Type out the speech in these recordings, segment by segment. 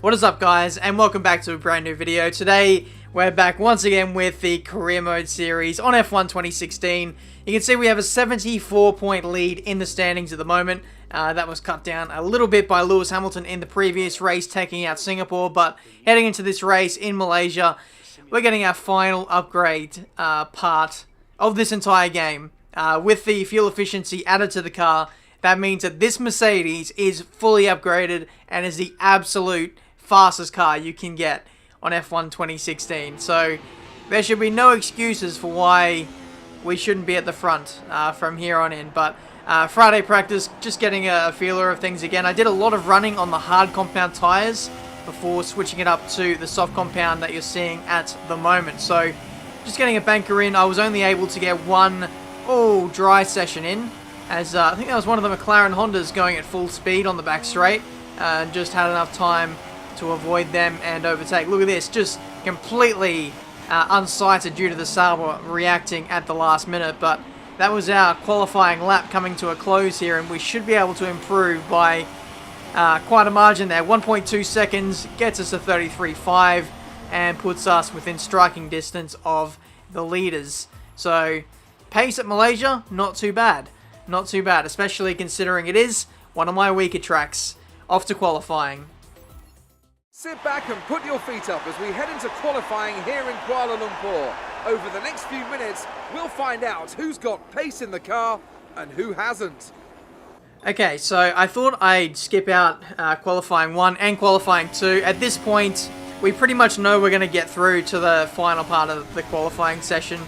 What is up, guys, and welcome back to a brand new video. Today we're back once again with the career mode series on F1 2016. You can see we have a 74-point lead in the standings at the moment. That was cut down a little bit by Lewis Hamilton in the previous race, taking out Singapore. But heading into this race in Malaysia, we're getting our final upgrade part of this entire game. With the fuel efficiency added to the car, that means that this Mercedes is fully upgraded and is the absolute fastest car you can get on F1 2016. So there should be no excuses for why we shouldn't be at the front from here on in. But Friday practice, just getting a feeler of things again. I did a lot of running on the hard compound tyres before switching it up to the soft compound that you're seeing at the moment. So just getting a banker in. I was only able to get one dry session in, as I think that was one of the McLaren Hondas going at full speed on the back straight, and just had enough time to avoid them and overtake. Look at this, just completely unsighted due to the Sauber reacting at the last minute. But that was our qualifying lap coming to a close here, and we should be able to improve by quite a margin there. 1.2 seconds gets us to 33.5 and puts us within striking distance of the leaders. So pace at Malaysia, not too bad. Not too bad, especially considering it is one of my weaker tracks. Off to qualifying. Sit back and put your feet up as we head into qualifying here in Kuala Lumpur. Over the next few minutes, we'll find out who's got pace in the car and who hasn't. Okay, so I thought I'd skip out qualifying 1 and qualifying 2. At this point, we pretty much know we're going to get through to the final part of the qualifying session.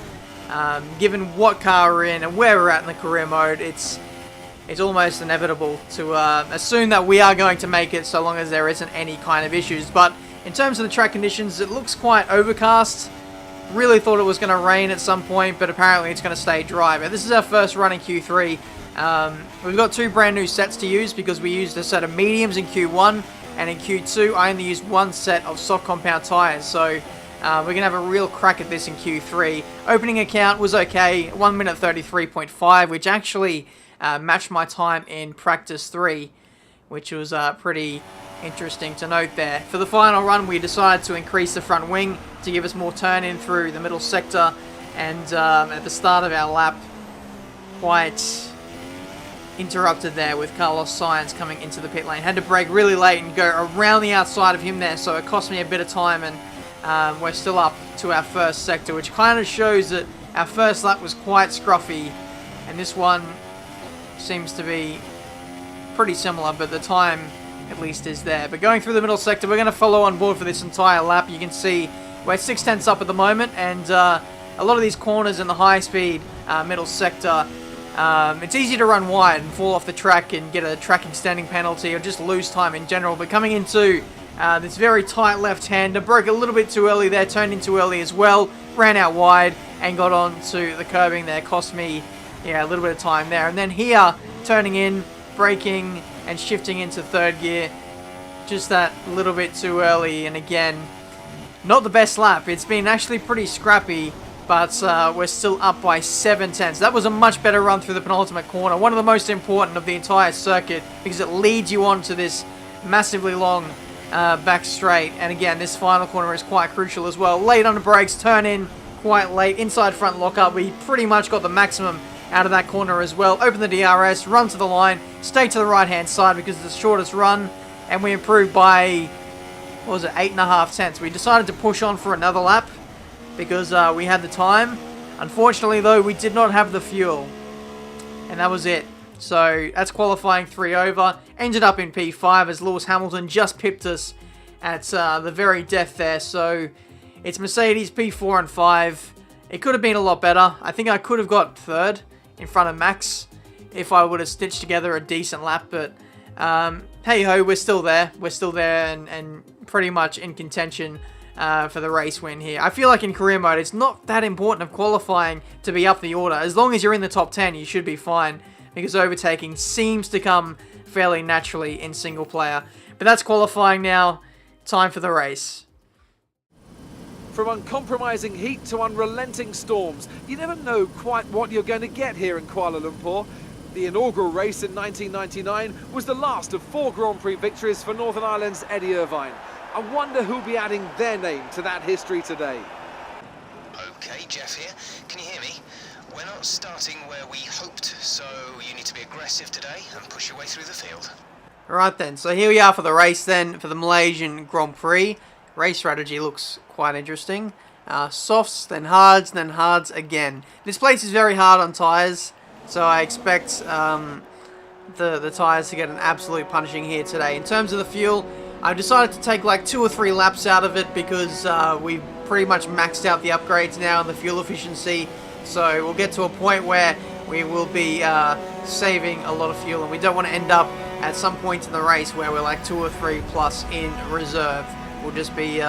Given what car we're in and where we're at in the career mode, it's almost inevitable to assume that we are going to make it, so long as there isn't any kind of issues. But in terms of the track conditions, it looks quite overcast. Really thought it was going to rain at some point, but apparently it's going to stay dry. But this is our first run in Q3. We've got 2 brand new sets to use because we used a set of mediums in Q1, and in Q2 I only used 1 set of soft compound tyres. So we're going to have a real crack at this in Q3. Opening account was okay, 1 minute 33.5, which actually matched my time in practice 3, which was pretty interesting to note there. For the final run, we decided to increase the front wing to give us more turn in through the middle sector, and at the start of our lap, quite interrupted there with Carlos Sainz coming into the pit lane. Had to brake really late and go around the outside of him there, so it cost me a bit of time, and we're still up to our first sector, which kind of shows that our first lap was quite scruffy, and this one seems to be pretty similar, but the time at least is there. But going through the middle sector, we're going to follow on board for this entire lap. You can see we're 6/10 up at the moment, and a lot of these corners in the high-speed middle sector, it's easy to run wide and fall off the track and get a track extending penalty or just lose time in general. But coming into this very tight left-hander, broke a little bit too early there, turned in too early as well, ran out wide and got onto the curbing there. Cost me a little bit of time there. And then here, turning in, braking and shifting into third gear, just that little bit too early. And again, not the best lap. It's been actually pretty scrappy, but we're still up by 7/10. That was a much better run through the penultimate corner. One of the most important of the entire circuit, because it leads you on to this massively long back straight. And again, this final corner is quite crucial as well. Late on the brakes, turn in quite late. Inside front lockup, we pretty much got the maximum out of that corner as well. Open the DRS, run to the line, stay to the right hand side because it's the shortest run, and we improved by, what was it, 8.5 tenths. We decided to push on for another lap because we had the time. Unfortunately though, we did not have the fuel, and that was it. So that's qualifying 3 over. Ended up in P5 as Lewis Hamilton just pipped us at the very death there. So it's Mercedes P4 and 5. It could have been a lot better. I think I could have got 3rd in front of Max if I would have stitched together a decent lap. But hey ho, we're still there. We're still there and pretty much in contention for the race win here. I feel like in career mode, it's not that important of qualifying to be up the order. As long as you're in the top 10, you should be fine, because overtaking seems to come fairly naturally in single player. But that's qualifying now. Time for the race. From uncompromising heat to unrelenting storms, you never know quite what you're going to get here in Kuala Lumpur. The inaugural race in 1999 was the last of 4 Grand Prix victories for Northern Ireland's Eddie Irvine. I wonder who'll be adding their name to that history today. Okay, Jeff here. Can you hear me? We're not starting where we hoped, so you need to be aggressive today and push your way through the field. Alright then, so here we are for the race then, for the Malaysian Grand Prix. Race strategy looks quite interesting. Softs, then hards again. This place is very hard on tyres, so I expect the tyres to get an absolute punishing here today. In terms of the fuel, I've decided to take like 2 or 3 laps out of it because we've pretty much maxed out the upgrades now and the fuel efficiency. So we'll get to a point where we will be saving a lot of fuel, and we don't want to end up at some point in the race where we're like 2 or 3 plus in reserve. We'll just be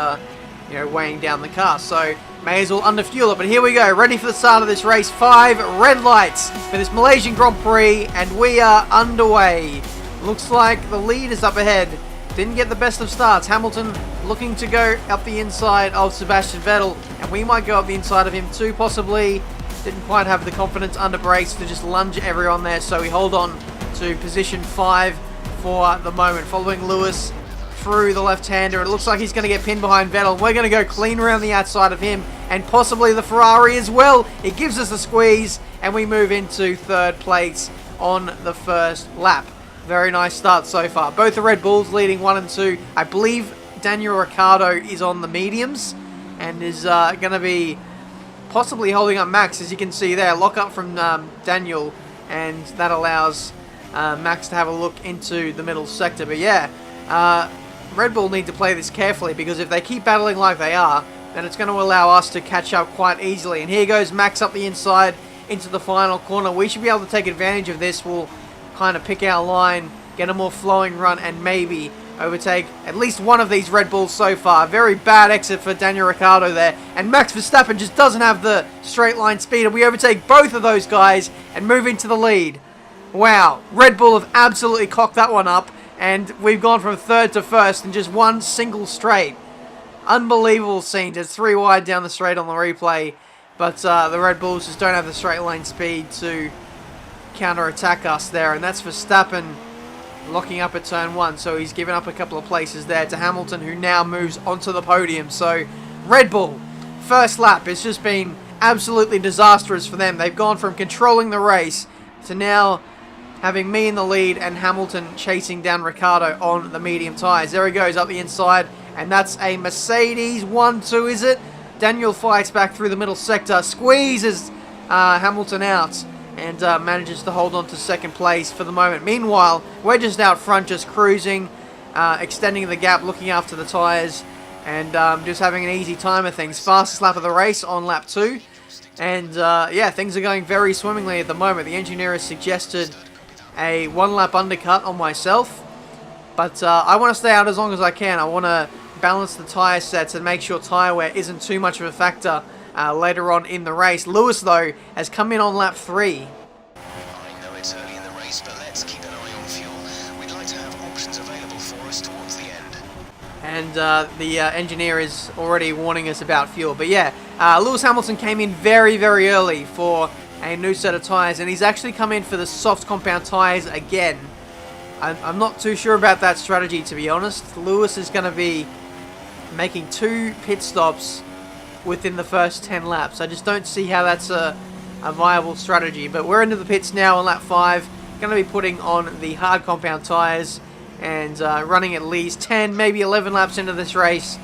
weighing down the car, so may as well underfuel it. But here we go, ready for the start of this race. 5 red lights for this Malaysian Grand Prix, and we are underway. Looks like the lead is up ahead. Didn't get the best of starts. Hamilton looking to go up the inside of Sebastian Vettel, and we might go up the inside of him too, possibly. Didn't quite have the confidence under brakes to just lunge everyone there, so we hold on to position 5 for the moment. Following Lewis through the left-hander. It looks like he's going to get pinned behind Vettel. We're going to go clean around the outside of him, and possibly the Ferrari as well. It gives us a squeeze, and we move into 3rd place on the first lap. Very nice start so far. Both the Red Bulls leading 1 and 2. I believe Daniel Ricciardo is on the mediums and is going to be possibly holding up Max, as you can see there. Lock up from Daniel, and that allows Max to have a look into the middle sector. But yeah, Red Bull need to play this carefully, because if they keep battling like they are, then it's going to allow us to catch up quite easily. And here goes Max up the inside into the final corner. We should be able to take advantage of this. We'll kind of pick our line, get a more flowing run, and maybe overtake at least one of these Red Bulls so far. Very bad exit for Daniel Ricciardo there, and Max Verstappen just doesn't have the straight line speed, and we overtake both of those guys and move into the lead. Wow, Red Bull have absolutely cocked that one up, and we've gone from 3rd to 1st in just one single straight. Unbelievable scene. Just 3 wide down the straight on the replay, but the Red Bulls just don't have the straight line speed to counter-attack us there, and that's Verstappen locking up at turn 1, so he's given up a couple of places there to Hamilton, who now moves onto the podium. So Red Bull, first lap, it's just been absolutely disastrous for them. They've gone from controlling the race to now having me in the lead and Hamilton chasing down Ricciardo on the medium tyres. There he goes up the inside, and that's a Mercedes 1-2, is it? Daniel fights back through the middle sector, squeezes Hamilton out, and manages to hold on to 2nd place for the moment. Meanwhile, we're just out front, just cruising, extending the gap, looking after the tyres, and just having an easy time of things. Fastest lap of the race on lap 2, and yeah, things are going very swimmingly at the moment. The engineer has suggested a 1-lap undercut on myself, but I want to stay out as long as I can. I want to balance the tyre sets and make sure tyre wear isn't too much of a factor later on in the race. Lewis, though, has come in on lap 3. I know it's early in the race, but let's keep an eye on fuel. We'd like to have options available for us towards the end. And the engineer is already warning us about fuel. But yeah, Lewis Hamilton came in very, very early for a new set of tyres, and he's actually come in for the soft compound tyres again. I'm not too sure about that strategy, to be honest. Lewis is going to be making 2 pit stops within the first 10 laps. I just don't see how that's a viable strategy. But we're into the pits now on lap 5. Going to be putting on the hard compound tyres and running at least 10, maybe 11 laps into this race,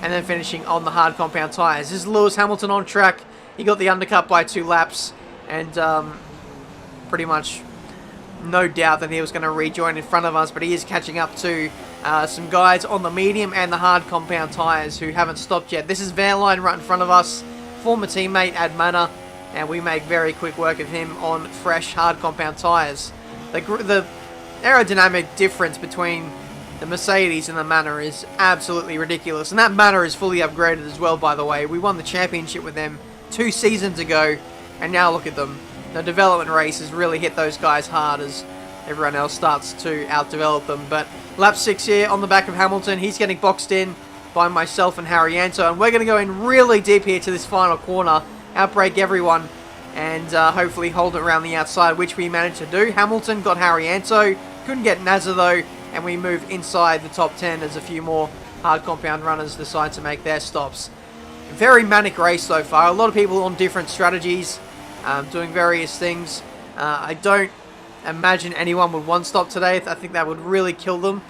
and then finishing on the hard compound tyres. This is Lewis Hamilton on track. He got the undercut by 2 laps, and pretty much no doubt that he was going to rejoin in front of us, but he is catching up to some guys on the medium and the hard compound tyres who haven't stopped yet. This is Vanline right in front of us, former teammate Ad Manor, and we make very quick work of him on fresh hard compound tyres. The aerodynamic difference between the Mercedes and the Manor is absolutely ridiculous, and that Manor is fully upgraded as well, by the way. We won the championship with them 2 seasons ago, and now look at them. The development race has really hit those guys hard as everyone else starts to outdevelop them. But lap 6 here on the back of Hamilton. He's getting boxed in by myself and Harrianto, and we're going to go in really deep here to this final corner, outbrake everyone, and hopefully hold it around the outside, which we managed to do. Hamilton got Harrianto, couldn't get Nazar though, and we move inside the top 10 as a few more hard compound runners decide to make their stops. Very manic race so far. A lot of people on different strategies, doing various things. I don't imagine anyone would one stop today. I think that would really kill them.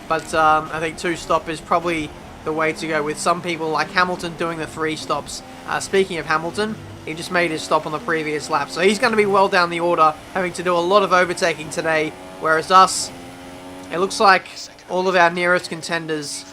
But I think two stop is probably the way to go, with some people like Hamilton doing the 3 stops. Speaking of Hamilton, he just made his stop on the previous lap. So he's going to be well down the order, having to do a lot of overtaking today. Whereas us, it looks like all of our nearest contenders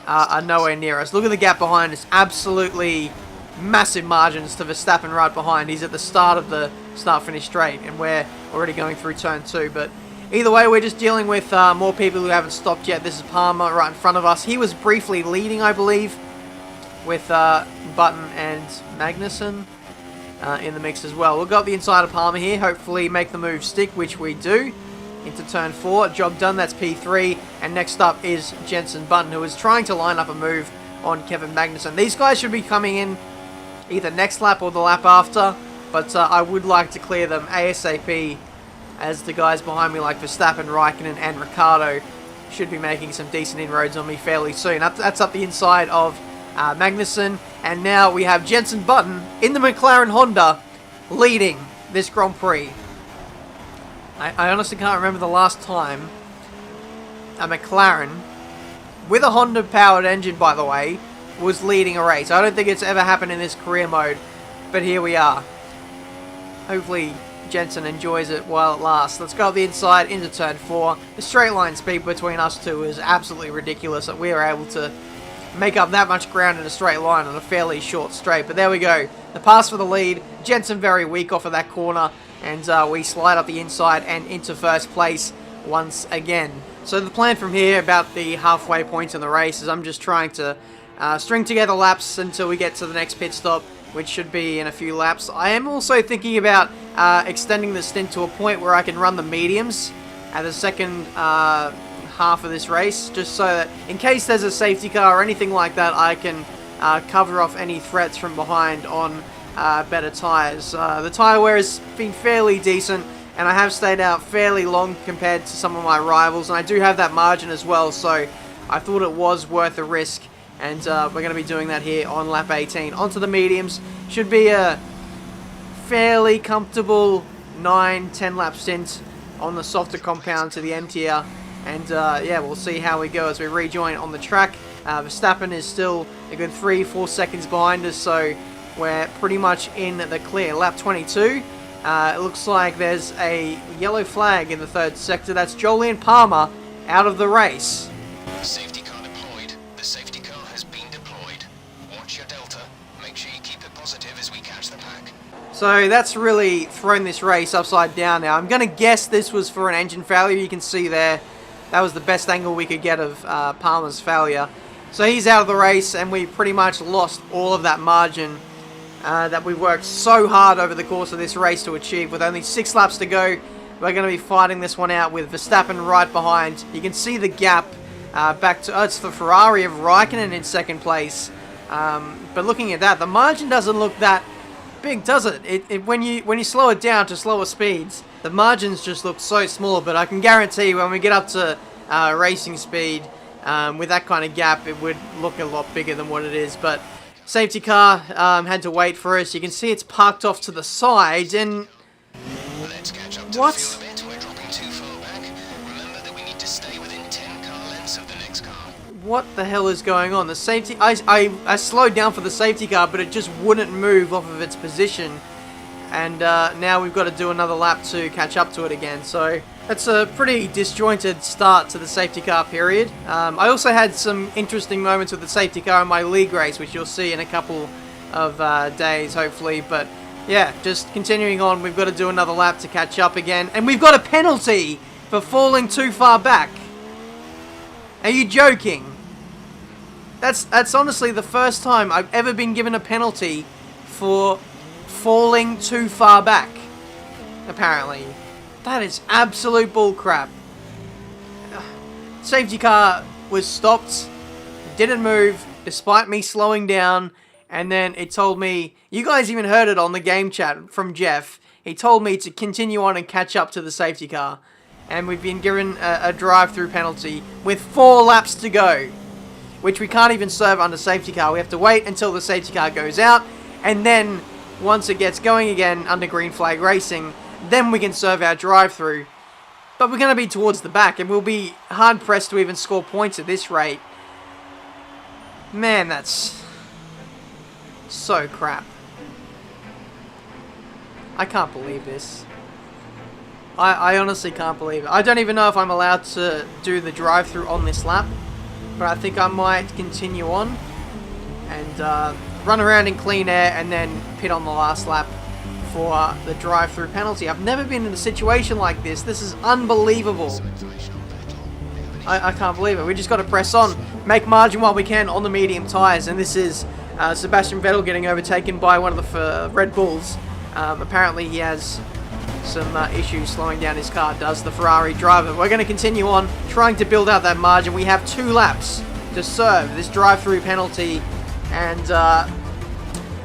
are nowhere near us. Look at the gap behind us. Absolutely massive margins to Verstappen right behind. He's at the start of the start-finish straight, and we're already going through turn 2. But either way, we're just dealing with more people who haven't stopped yet. This is Palmer right in front of us. He was briefly leading, I believe, with Button and Magnussen in the mix as well. We'll go up the inside of Palmer here, hopefully make the move stick, which we do. Into turn 4, job done, that's P3, and next up is Jenson Button, who is trying to line up a move on Kevin Magnussen. These guys should be coming in either next lap or the lap after, but I would like to clear them ASAP, as the guys behind me like Verstappen, Raikkonen and Ricciardo should be making some decent inroads on me fairly soon. That's up the inside of Magnussen, and now we have Jenson Button in the McLaren Honda leading this Grand Prix. I honestly can't remember the last time a McLaren, with a Honda-powered engine, by the way, was leading a race. I don't think it's ever happened in this career mode, but here we are. Hopefully, Jenson enjoys it while it lasts. Let's go up the inside into turn 4. The straight line speed between us two is absolutely ridiculous that we were able to make up that much ground in a straight line on a fairly short straight. But there we go. The pass for the lead. Jenson very weak off of that corner. And we slide up the inside and into first place once again. So the plan from here, about the halfway point in the race, is I'm just trying to string together laps until we get to the next pit stop, which should be in a few laps. I am also thinking about extending the stint to a point where I can run the mediums at the second half of this race, just so that in case there's a safety car or anything like that, I can cover off any threats from behind on better tyres. The tyre wear has been fairly decent, and I have stayed out fairly long compared to some of my rivals, and I do have that margin as well, so I thought it was worth a risk, and we're going to be doing that here on lap 18. Onto the mediums. Should be a fairly comfortable 9-10 lap stint on the softer compound to the emptier, and yeah, we'll see how we go as we rejoin on the track. Verstappen is still a good 3-4 seconds behind us, so we're pretty much in the clear. Lap 22, it looks like there's a yellow flag in the third sector. That's Jolyon Palmer out of the race. Safety car deployed. The safety car has been deployed. Watch your delta. Make sure you keep it positive as we catch the pack. So that's really thrown this race upside down now. I'm going to guess this was for an engine failure. You can see there, that was the best angle we could get of Palmer's failure. So he's out of the race, and we pretty much lost all of that margin that we worked so hard over the course of this race to achieve. With only 6 laps to go, we're going to be fighting this one out with Verstappen right behind. You can see the gap back to, it's the Ferrari of Raikkonen in second place. But looking at that, the margin doesn't look that big, does it? When you slow it down to slower speeds, the margins just look so small. But I can guarantee when we get up to racing speed, with that kind of gap, it would look a lot bigger than what it is. But safety car had to wait for us. You can see it's parked off to the side, and Let's catch up to what? the fuel a bit. We're dropping too far back. Remember that we need to stay within 10 car lengths of the next car. What the hell is going on? The safety, I slowed down for the safety car, but it just wouldn't move off of its position. And now we've got to do another lap to catch up to it again. So that's a pretty disjointed start to the safety car period. I also had some interesting moments with the safety car in my league race, which you'll see in a couple of days, hopefully. But yeah, just continuing on, we've got to do another lap to catch up again. And we've got a penalty for falling too far back. Are you joking? That's honestly the first time I've ever been given a penalty for falling too far back, apparently. That is absolute bullcrap. Safety car was stopped, didn't move, despite me slowing down, and then it told me, you guys even heard it on the game chat from Jeff, he told me to continue on and catch up to the safety car. And we've been given a drive-through penalty with 4 laps to go. which we can't even serve under safety car. We have to wait until the safety car goes out, and then once it gets going again under green flag racing, then we can serve our drive-through. But we're going to be towards the back, and we'll be hard-pressed to even score points at this rate. Man, that's so crap. I can't believe this. I honestly can't believe it. I don't even know if I'm allowed to do the drive-through on this lap, but I think I might continue on and run around in clean air and then pit on the last lap for the drive-through penalty. I've never been in a situation like this. This is unbelievable. I can't believe it. We just got to press on, make margin while we can on the medium tyres, and this is Sebastian Vettel getting overtaken by one of the Red Bulls. Apparently he has some issues slowing down his car, does the Ferrari driver. We're going to continue on, trying to build out that margin. We have 2 laps to serve this drive-through penalty, and I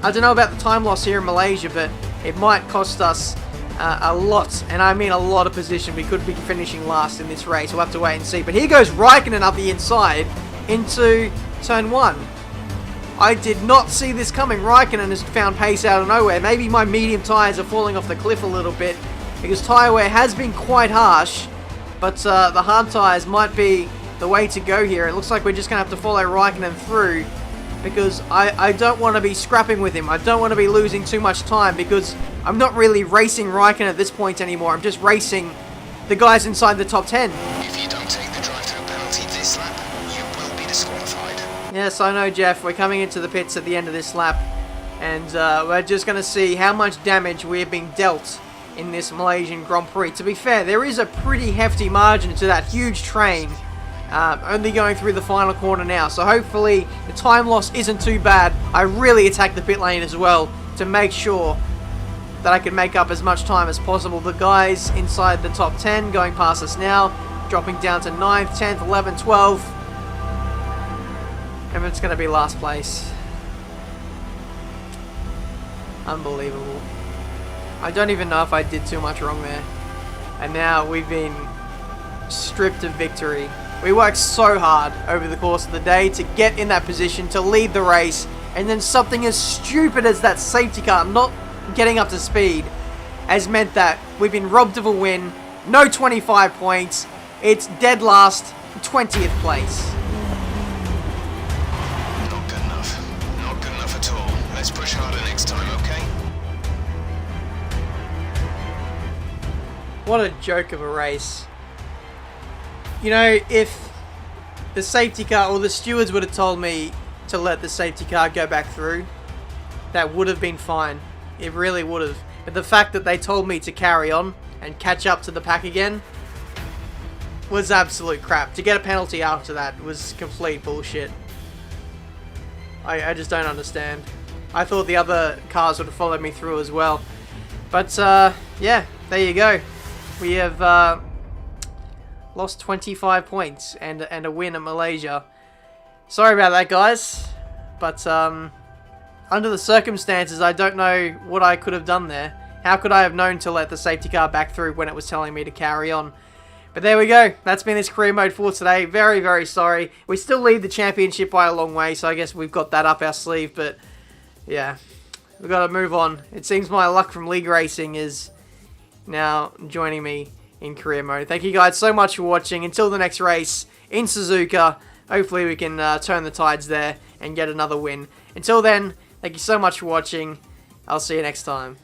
don't know about the time loss here in Malaysia, but it might cost us a lot, and I mean a lot of position. We could be finishing last in this race. We'll have to wait and see. But here goes Raikkonen up the inside into turn 1. I did not see this coming. Raikkonen has found pace out of nowhere. Maybe my medium tyres are falling off the cliff a little bit, because tyre wear has been quite harsh, but the hard tyres might be the way to go here. It looks like we're just going to have to follow Raikkonen through, because I don't want to be scrapping with him. I don't want to be losing too much time, because I'm not really racing Raikkonen at this point anymore. I'm just racing the guys inside the top 10. If you don't take the drive-through penalty this lap, you will be disqualified. Yes, I know, Jeff. We're coming into the pits at the end of this lap, and we're just going to see how much damage we're being dealt in this Malaysian Grand Prix. To be fair, there is a pretty hefty margin to that huge train, only going through the final corner now, so hopefully the time loss isn't too bad. I really attacked the pit lane as well to make sure that I could make up as much time as possible. The guys inside the top 10 going past us now, dropping down to 9th, 10th, 11th, 12th. And it's going to be last place. Unbelievable. I don't even know if I did too much wrong there. And now we've been stripped of victory. We worked so hard over the course of the day to get in that position, to lead the race, and then something as stupid as that safety car not getting up to speed has meant that we've been robbed of a win. No 25 points. It's dead last, 20th place. Not good enough. Not good enough at all. Let's push harder next time, okay? What a joke of a race. You know, if the safety car or the stewards would have told me to let the safety car go back through, that would have been fine. It really would have. But the fact that they told me to carry on and catch up to the pack again was absolute crap. To get a penalty after that was complete bullshit. I just don't understand. I thought the other cars would have followed me through as well. But, yeah, there you go. We have lost 25 points and a win at Malaysia. Sorry about that, guys. But, under the circumstances, I don't know what I could have done there. How could I have known to let the safety car back through when it was telling me to carry on? But there we go. That's been this career mode for today. Very, very sorry. We still lead the championship by a long way, so I guess we've got that up our sleeve. But, yeah, we've got to move on. It seems my luck from league racing is now joining me in career mode. Thank you guys so much for watching. Until the next race in Suzuka, hopefully we can turn the tides there and get another win. Until then, thank you so much for watching. I'll see you next time.